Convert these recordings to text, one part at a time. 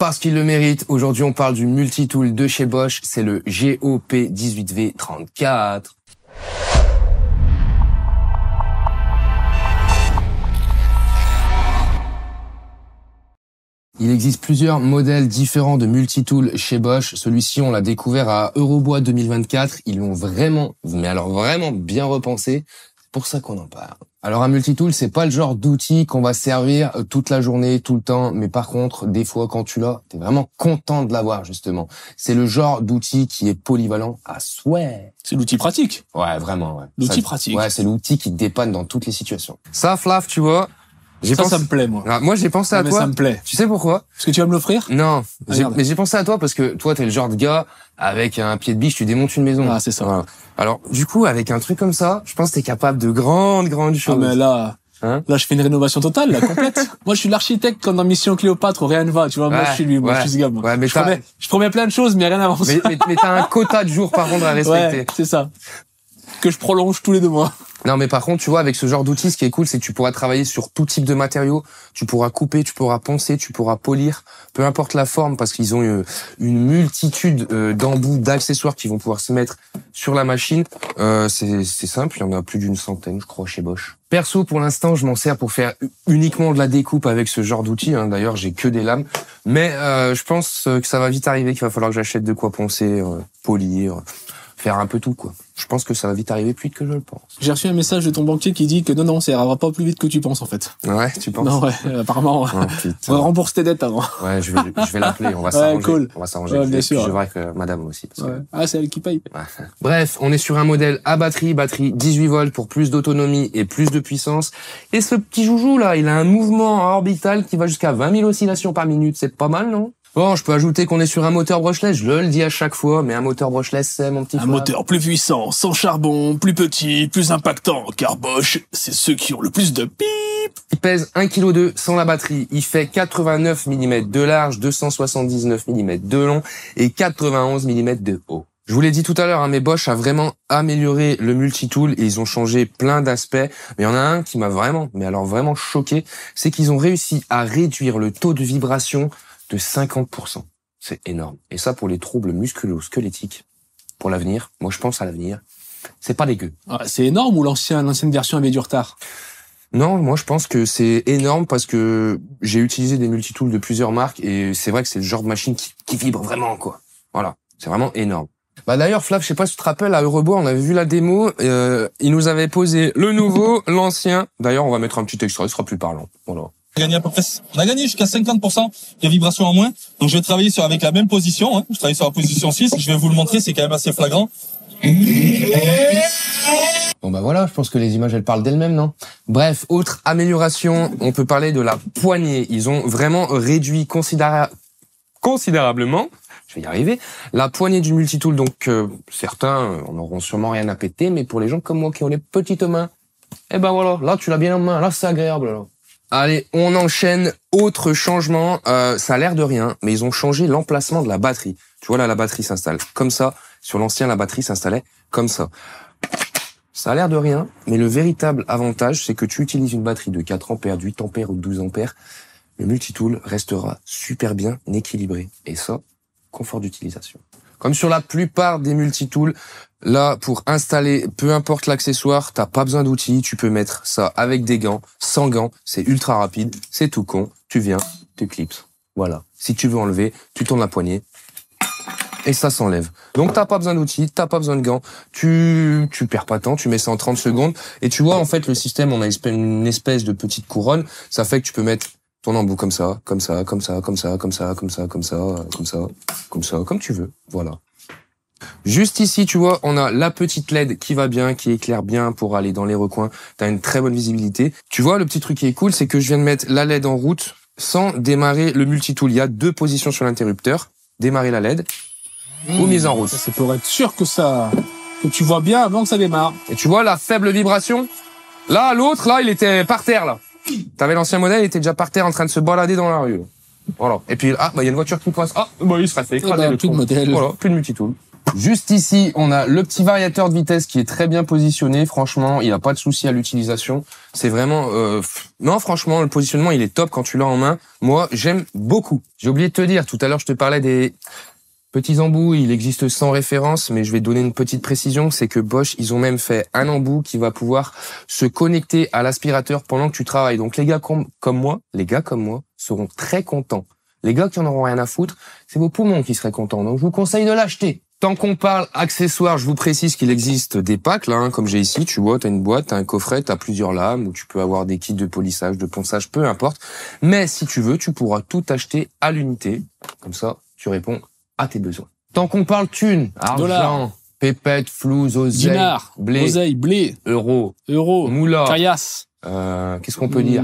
parce qu'il le mérite. Aujourd'hui, on parle du multitool de chez Bosch. C'est le GOP18V34. Il existe plusieurs modèles différents de multitool chez Bosch. Celui-ci, on l'a découvert à Eurobois 2024. Ils l'ont vraiment, mais alors vraiment bien repensé. C'est pour ça qu'on en parle. Alors un multitool, c'est pas le genre d'outil qu'on va servir toute la journée, tout le temps. Mais par contre, des fois, quand tu l'as, t'es vraiment content de l'avoir, justement. C'est le genre d'outil qui est polyvalent à souhait. C'est l'outil pratique. Ouais, vraiment, ouais. L'outil pratique. Ouais, c'est l'outil qui te dépanne dans toutes les situations. Ça, Flav, tu vois... Ça me plaît, moi. Ah, moi, j'ai pensé à toi. Ça me plaît. Tu sais pourquoi? Parce que tu vas me l'offrir? Non. Mais j'ai pensé à toi parce que toi, t'es le genre de gars, avec un pied de biche, tu démontes une maison. Ah, c'est ça. Voilà. Alors, du coup, avec un truc comme ça, je pense que t'es capable de grandes choses. Ah, mais là, là, je fais une rénovation totale, là, complète. Moi, je suis l'architecte comme dans Mission Cléopâtre où rien ne va, tu vois. Moi, je suis lui, moi, je suis ce gars, moi. Ouais, mais je promets plein de choses, mais rien n'avance. Mais t'as un quota de jours, par contre, à respecter. Ouais, c'est ça. Que je prolonge tous les 2 mois. Non, mais par contre, tu vois, avec ce genre d'outil, ce qui est cool, c'est que tu pourras travailler sur tout type de matériaux. Tu pourras couper, tu pourras poncer, tu pourras polir, peu importe la forme, parce qu'ils ont une multitude d'embouts, d'accessoires qui vont pouvoir se mettre sur la machine. C'est simple, il y en a plus d'une centaine, je crois, chez Bosch. Perso, pour l'instant, je m'en sers pour faire uniquement de la découpe avec ce genre d'outil. D'ailleurs, j'ai que des lames. Mais je pense que ça va vite arriver, qu'il va falloir que j'achète de quoi poncer, polir, faire un peu tout, quoi. Je pense que ça va vite arriver plus vite que je le pense. J'ai reçu un message de ton banquier qui dit que non, ça ira pas plus vite que tu penses, en fait. Ouais, tu penses? Non, ouais, apparemment. On va rembourser tes dettes avant. Ouais, je vais l'appeler, on va s'arranger. Ouais, cool. On va s'arranger. Ouais, bien sûr. Je verrai que madame aussi. Parce que... Ah, c'est elle qui paye. Ouais. Bref, on est sur un modèle à batterie 18 volts pour plus d'autonomie et plus de puissance. Et ce petit joujou, là, il a un mouvement orbital qui va jusqu'à 20 000 oscillations par minute. C'est pas mal, non? Bon, je peux ajouter qu'on est sur un moteur brushless, je le dis à chaque fois, mais un moteur brushless, c'est mon petit frère. Un moteur plus puissant, sans charbon, plus petit, plus impactant, car Bosch, c'est ceux qui ont le plus de pip. Il pèse 1,2 kg sans la batterie, il fait 89 mm de large, 279 mm de long et 91 mm de haut. Je vous l'ai dit tout à l'heure, mais Bosch a vraiment amélioré le multitool et ils ont changé plein d'aspects. Mais il y en a un qui m'a vraiment, mais alors vraiment choqué, c'est qu'ils ont réussi à réduire le taux de vibration de 50%. C'est énorme. Et ça, pour les troubles musculo-squelettiques, pour l'avenir, moi je pense à l'avenir, c'est pas dégueu. Ah, c'est énorme ou l'ancienne version avait du retard? Non, moi je pense que c'est énorme parce que j'ai utilisé des multitools de plusieurs marques et c'est vrai que c'est le genre de machine qui vibre vraiment, quoi. Voilà, c'est vraiment énorme. Bah d'ailleurs, Flav, je sais pas si tu te rappelles, à Eurobois, on avait vu la démo, ils nous avaient posé le nouveau, l'ancien. D'ailleurs, on va mettre un petit extrait, ce sera plus parlant. Voilà. On a gagné jusqu'à 50% de vibration en moins. Donc je vais travailler avec la même position. Je travaille sur la position 6. Je vais vous le montrer, c'est quand même assez flagrant. Bon bah voilà, je pense que les images elles parlent d'elles-mêmes, non? Bref, autre amélioration, on peut parler de la poignée. Ils ont vraiment réduit considérablement, je vais y arriver, la poignée du multitool. Donc certains en auront sûrement rien à péter, mais pour les gens comme moi qui ont les petites mains, eh ben voilà, là tu l'as bien en main, là c'est agréable là. Allez, on enchaîne. Autre changement, ça a l'air de rien, mais ils ont changé l'emplacement de la batterie. Tu vois là, la batterie s'installe comme ça. Sur l'ancien, la batterie s'installait comme ça. Ça a l'air de rien, mais le véritable avantage, c'est que tu utilises une batterie de 4 ampères, de 8 ampères ou de 12 ampères. Le multitool restera super bien équilibré. Et ça, confort d'utilisation. Comme sur la plupart des multitools, là, pour installer, peu importe l'accessoire, t'as pas besoin d'outils, tu peux mettre ça avec des gants, sans gants, c'est ultra rapide, c'est tout con, tu viens, tu clipses. Voilà. Si tu veux enlever, tu tournes la poignée, et ça s'enlève. Donc t'as pas besoin d'outils, t'as pas besoin de gants, tu perds pas de temps, tu mets ça en 30 secondes, et tu vois, en fait, le système, on a une espèce de petite couronne, ça fait que tu peux mettre ton embout comme ça, comme ça, comme ça, comme ça, comme ça, comme ça, comme ça, comme ça, comme ça, comme tu veux. Voilà. Juste ici, tu vois, on a la petite LED qui va bien, qui éclaire bien pour aller dans les recoins. T'as une très bonne visibilité. Tu vois, le petit truc qui est cool, c'est que je viens de mettre la LED en route sans démarrer le multitool. Il y a 2 positions sur l'interrupteur. Démarrer la LED ou mise en route. C'est pour être sûr que tu vois bien avant que ça démarre. Et tu vois la faible vibration? Là, l'autre, là, il était par terre, là. T'avais l'ancien modèle, il était déjà par terre en train de se balader dans la rue. Voilà. Et puis, il y a une voiture qui passe. Il serait fait écraser le plus de modèle. Voilà, plus de multitool. Juste ici, on a le petit variateur de vitesse qui est très bien positionné. Franchement, il n'y a pas de souci à l'utilisation. C'est vraiment... Non, franchement, le positionnement, il est top quand tu l'as en main. Moi, j'aime beaucoup. J'ai oublié de te dire, tout à l'heure, je te parlais des petits embouts. Il existe 100 références, mais je vais donner une petite précision. C'est que Bosch, ils ont même fait un embout qui va pouvoir se connecter à l'aspirateur pendant que tu travailles. Donc, les gars comme moi seront très contents. Les gars qui en auront rien à foutre, c'est vos poumons qui seraient contents. Donc, je vous conseille de l'acheter. Tant qu'on parle accessoires, je vous précise qu'il existe des packs, là, comme j'ai ici. Tu vois, t'as une boîte, t'as un coffret, t'as plusieurs lames, où tu peux avoir des kits de polissage, de ponçage, peu importe. Mais si tu veux, tu pourras tout acheter à l'unité. Comme ça, tu réponds à tes besoins. Tant qu'on parle thunes, argent, pépette, flouze, oseille, dinar, blé, oseille, blé, euro, moula, caillasse. Qu'est-ce qu'on peut dire?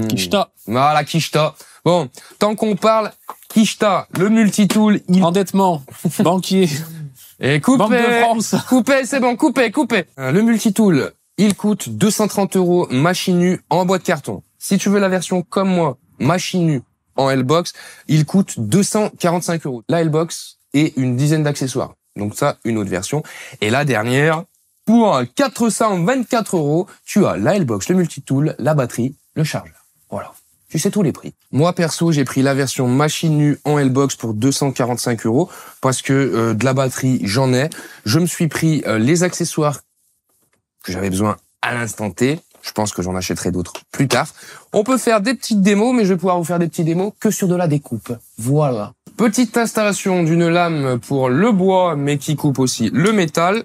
Kishta. Voilà, Kishta. Bon, tant qu'on parle Kishta, le multitool, Endettement, banquier, et Banque de France. coupez, c'est bon, coupez. Le multitool, il coûte 230 €, machine nue en boîte carton. Si tu veux la version comme moi, machine nue en L-Box, il coûte 245 €. La L-Box et une dizaine d'accessoires. Donc ça, une autre version. Et la dernière, pour 424 €, tu as la L-Box, le multitool, la batterie, le chargeur. Voilà. Tu sais tous les prix. Moi, perso, j'ai pris la version machine nue en L-Box pour 245 € parce que de la batterie, j'en ai. Je me suis pris les accessoires que j'avais besoin à l'instant T. Je pense que j'en achèterai d'autres plus tard. On peut faire des petites démos, mais je vais pouvoir vous faire des petites démos que sur de la découpe. Voilà. Petite installation d'une lame pour le bois, mais qui coupe aussi le métal.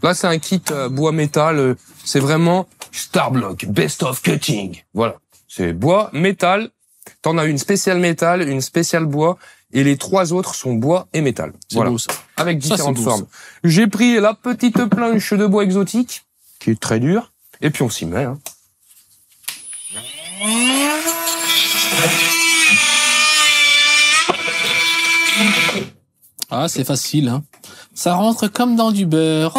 Là, c'est un kit bois-métal. C'est vraiment Starblock Best of Cutting. Voilà. C'est bois, métal. T'en as une spéciale métal, une spéciale bois, et les trois autres sont bois et métal. Voilà. Beau, ça. Avec différentes beau, formes. J'ai pris la petite planche de bois exotique, qui est très dure, et puis on s'y met. Hein. Ah, c'est facile, hein. Ça rentre comme dans du beurre.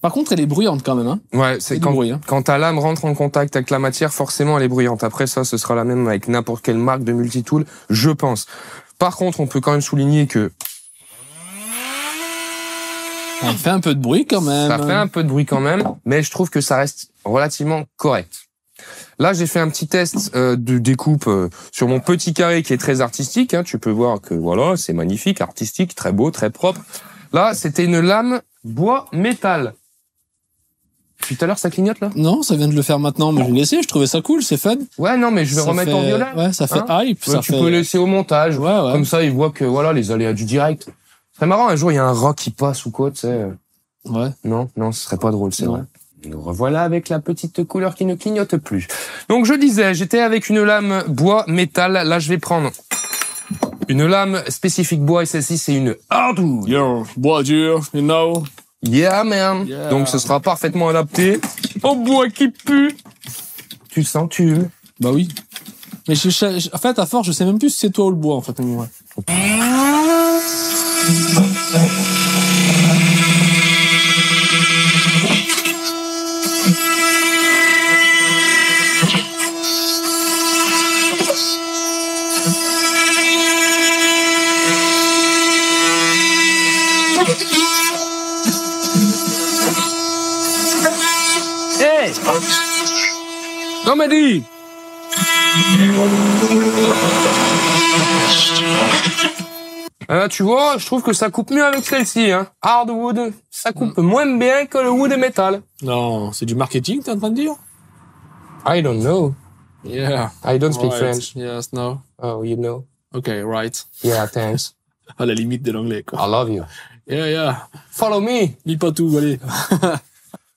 Par contre, elle est bruyante quand même, hein. Ouais, c'est quand ta lame rentre en contact avec la matière, forcément, elle est bruyante. Après ça, ce sera la même avec n'importe quelle marque de multitool, je pense. Par contre, on peut quand même souligner que ça fait un peu de bruit quand même. Ça fait un peu de bruit quand même, mais je trouve que ça reste relativement correct. Là, j'ai fait un petit test de découpe sur mon petit carré qui est très artistique. Hein. Tu peux voir que voilà, c'est magnifique, artistique, très beau, très propre. Là, c'était une lame bois-métal. Depuis tout à l'heure, ça clignote là? Non, ça vient de le faire maintenant, mais je vais laisser, je trouvais ça cool, c'est fun. Ouais, non, mais je vais remettre en violet. Ouais, ça fait hype. Ouais, tu peux laisser au montage. Ouais. Comme ça, ils voient que voilà, les aléas du direct. C'est marrant, un jour, il y a un rat qui passe ou quoi, tu sais. Ouais. Non, ce serait pas drôle, c'est vrai. Nous revoilà avec la petite couleur qui ne clignote plus. Donc, je disais, j'étais avec une lame bois-métal. Là, je vais prendre une lame spécifique bois et celle-ci, c'est une hardwood. Yo, bois dur, you know. Yeah, man. Yeah. Donc, ce sera parfaitement adapté au bois qui pue. Tu sens, tu... Bah oui. Mais en fait, à force, je sais même plus si c'est toi ou le bois, en fait. Ouais. Hey! Non, mais dis! Tu vois, je trouve que ça coupe mieux avec celle-ci, hein. Hardwood, ça coupe moins bien que le wood et métal. Non, c'est du marketing, t'es en train de dire? I don't know. Yeah. I don't speak French. Yes, no. Oh, you know. Okay, right. Yeah, thanks. À la limite de l'anglais, quoi. I love you. Yeah. Follow me. Dis pas tout, allez.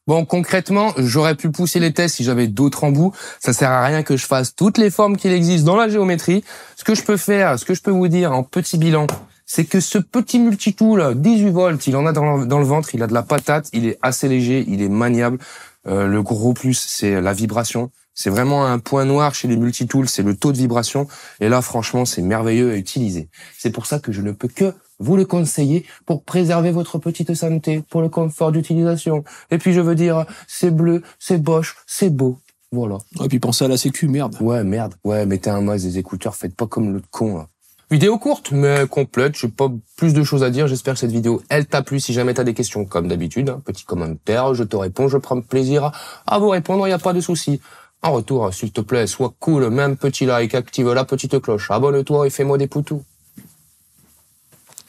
Bon, concrètement, j'aurais pu pousser les tests si j'avais d'autres embouts. Ça sert à rien que je fasse toutes les formes qu'il existe dans la géométrie. Ce que je peux faire, ce que je peux vous dire en petit bilan, c'est que ce petit multitool, 18 volts, il en a dans le ventre, il a de la patate, il est assez léger, il est maniable. Le gros plus, c'est la vibration. C'est vraiment un point noir chez les multitools, c'est le taux de vibration. Et là, franchement, c'est merveilleux à utiliser. C'est pour ça que je ne peux que vous le conseiller pour préserver votre petite santé, pour le confort d'utilisation. Et puis je veux dire, c'est bleu, c'est Bosch, c'est beau. Voilà. Et puis pensez à la sécu, merde. Ouais, merde. Ouais, mettez un masque, des écouteurs, faites pas comme l'autre con, là. Vidéo courte, mais complète. J'ai pas plus de choses à dire. J'espère que cette vidéo, elle t'a plu. Si jamais t'as des questions, comme d'habitude, un petit commentaire, je te réponds. Je prends plaisir à vous répondre. Y a pas de souci. En retour, s'il te plaît, sois cool. Mets un petit like, active la petite cloche. Abonne-toi et fais-moi des poutous.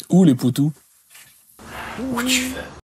Où les poutous? Où tu veux.